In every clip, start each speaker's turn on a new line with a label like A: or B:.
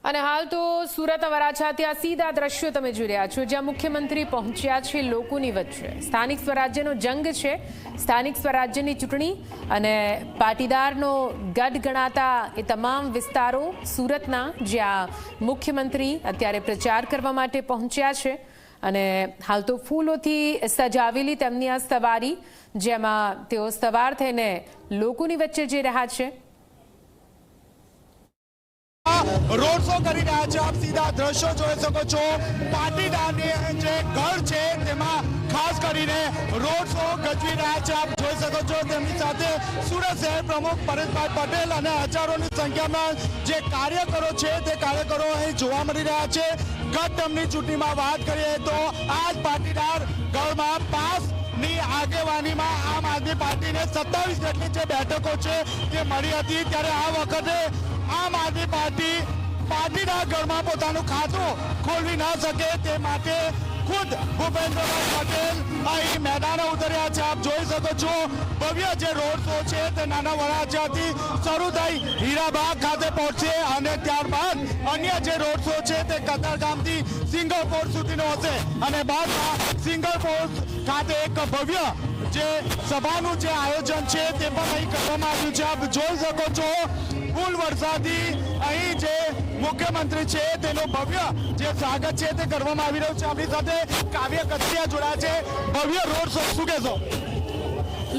A: અને હાલ તો સુરત વરાછાથી આ સીધા દ્રશ્યો તમે જોઈ રહ્યા છો, જ્યાં મુખ્યમંત્રી પહોંચ્યા છે લોકોની વચ્ચે। સ્થાનિક સ્વરાજ્યનો જંગ છે, સ્થાનિક સ્વરાજ્યની ચૂંટણી અને પાટીદારનો ગઢ ગણાતા એ તમામ વિસ્તારો સુરતના, જ્યાં મુખ્યમંત્રી અત્યારે પ્રચાર કરવા માટે પહોંચ્યા છે। અને હાલ તો ફૂલોથી સજાવેલી તેમની આ સવારી, જેમાં તેઓ સવાર થઈને લોકોની વચ્ચે જઈ રહ્યા છે।
B: रोड शो कर रहा है। आप सीधा दृश्यों જોઈ શકો છો। પાટીદારની જે ઘર છે તેમાં ખાસ કરીને રોડ શો ગજવી રહ્યા છે। આપ જોઈ શકો છો તેમની સાથે સુરત શહેર પ્રમુખ પરેશભાઈ પટેલ અને હજારોની સંખ્યામાં જે કાર્યકરો છે તે કાર્યકરો અહીં જોવા મળી રહ્યા છે। ગત ટર્મની ચૂંટણીમાં વાત કરીએ તો આ જ પાટીદાર ગઢમાં પાસની આગેવાનીમાં આમ આદમી પાર્ટીને 27 જેટલી જે બેઠકો છે તે મળી હતી, ત્યારે આ વખતે આમ આદમી પાર્ટી પાટીદાર ગઢમાં પોતાનું ખાતું ખોલવી ન શકે તે માટે ખુદ ભૂપેન્દ્રભાઈ પટેલ અહીં મેદાને ઉતર્યા છે। આપ જોઈ શકો છો ભવ્ય જે રોડ શો છે તે નાના વરાછાથી શરૂ થઈ હીરાબાગ ખાતે પહોંચશે અને ત્યારબાદ અન્ય જે રોડ શો છે તે કતારગામથી સિંગલપોર સુધીનો હશે અને બાદમાં સિંગલપોર ખાતે એક ભવ્ય જે સભાનું જે આયોજન છે તે પણ અહીં કરવામાં આવ્યું છે। આપ જોઈ શકો છો ફૂલ વરસાદી અહીં જે મુખ્યમંત્રી છે તેનું ભવ્ય જે સ્વાગત છે તે કરવામાં આવી રહ્યું છે। આપણી સાથે કાવ્ય કથિરિયા જોડાયા છે। ભવ્ય રોડ શો, શું કહેશો?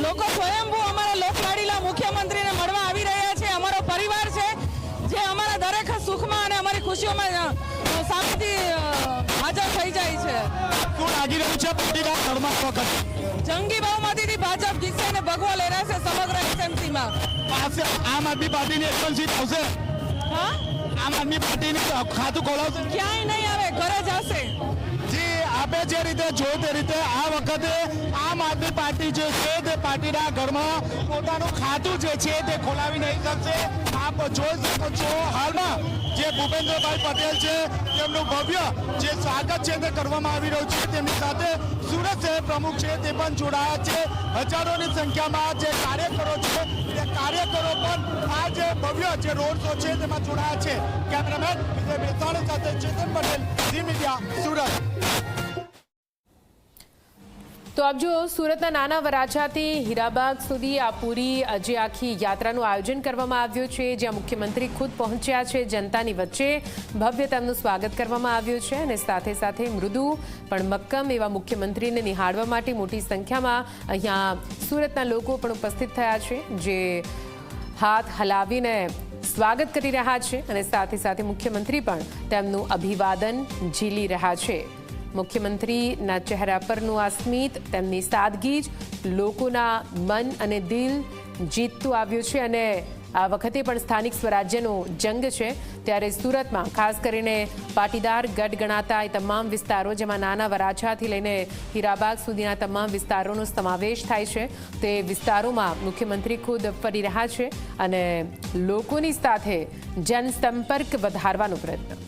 C: લોકો સ્વયંભૂ અમારા લોકલાડીલા મુખ્યમંત્રીને મળવા આવી રહ્યા છે। અમારો પરિવાર છે જે અમારા દરેક સુખમાં અને અમારી ખુશીઓમાં સામેથી હાજર થઈ જાય છે।
B: શું લાગી રહ્યું છે પાટીદાર ગઢમાં વખત?
C: જંગી બહુમતીથી ભાજપ જીતશે અને ભગવો લઈ રહેશે સમગ્ર એસએમસીમાં।
B: આમ આદમી પાર્ટીની એક સીટ આવશે?
C: હા,
B: આમ આદમી પાર્ટીની ખાતું ખોલાવશે?
C: ક્યાંય નહીં આવે, ઘરે જ હશે।
B: જી, આપે જે રીતે જોયું તે રીતે આ વખતે આમ આદમી પાર્ટી જે છે તે પાટીદાર ગઢમાં પોતાનું ખાતું જે છે તે ખોલાવી નહીં શકશે। આપ જોઈ શકો છો હાલમાં જે ભૂપેન્દ્રભાઈ પટેલ છે તેમનું ભવ્ય જે સ્વાગત છે તે કરવામાં આવી રહ્યું છે। તેમની સાથે સુરત શહેર પ્રમુખ છે તે પણ જોડાયા છે। હજારોની સંખ્યામાં જે કાર્યકરો છે તે કાર્યકરો પણ આ જે ભવ્ય જે રોડ શો છે તેમાં જોડાયા છે। કેમેરામેન વિજય બેસાણી સાથે ચેતન પટેલ, ઝી મીડિયા, સુરત।
A: તો આપ જો સુરતના નાના વરાછાથી હીરાબાગ સુધી આ પૂરી જે આખી યાત્રાનું આયોજન કરવામાં આવ્યું છે, જ્યાં મુખ્યમંત્રી ખુદ પહોંચ્યા છે જનતાની વચ્ચે, ભવ્ય તેમનું સ્વાગત કરવામાં આવ્યું છે અને સાથે સાથે મૃદુ પણ મક્કમ એવા મુખ્યમંત્રીને નિહાળવા માટે મોટી સંખ્યામાં અહીંયા સુરતના લોકો પણ ઉપસ્થિત થયા છે, જે હાથ હલાવીને સ્વાગત કરી રહ્યા છે અને સાથે સાથે મુખ્યમંત્રી પણ તેમનું અભિવાદન ઝીલી રહ્યા છે। મુખ્યમંત્રીના ચહેરા પરનું આ સ્મિત, તેમની સાદગી જ લોકોના મન અને દિલ જીતતું આવ્યું છે અને આ વખતે પણ સ્થાનિક સ્વરાજ્યનો જંગ છે, ત્યારે સુરતમાં ખાસ કરીને પાટીદાર ગઢ ગણાતા એ તમામ વિસ્તારો, જેમાં નાના વરાછાથી લઈને હીરાબાગ સુધીના તમામ વિસ્તારોનો સમાવેશ થાય છે, તે વિસ્તારોમાં મુખ્યમંત્રી ખુદ ફરી રહ્યા છે અને લોકોની સાથે જનસંપર્ક વધારવાનો પ્રયત્ન।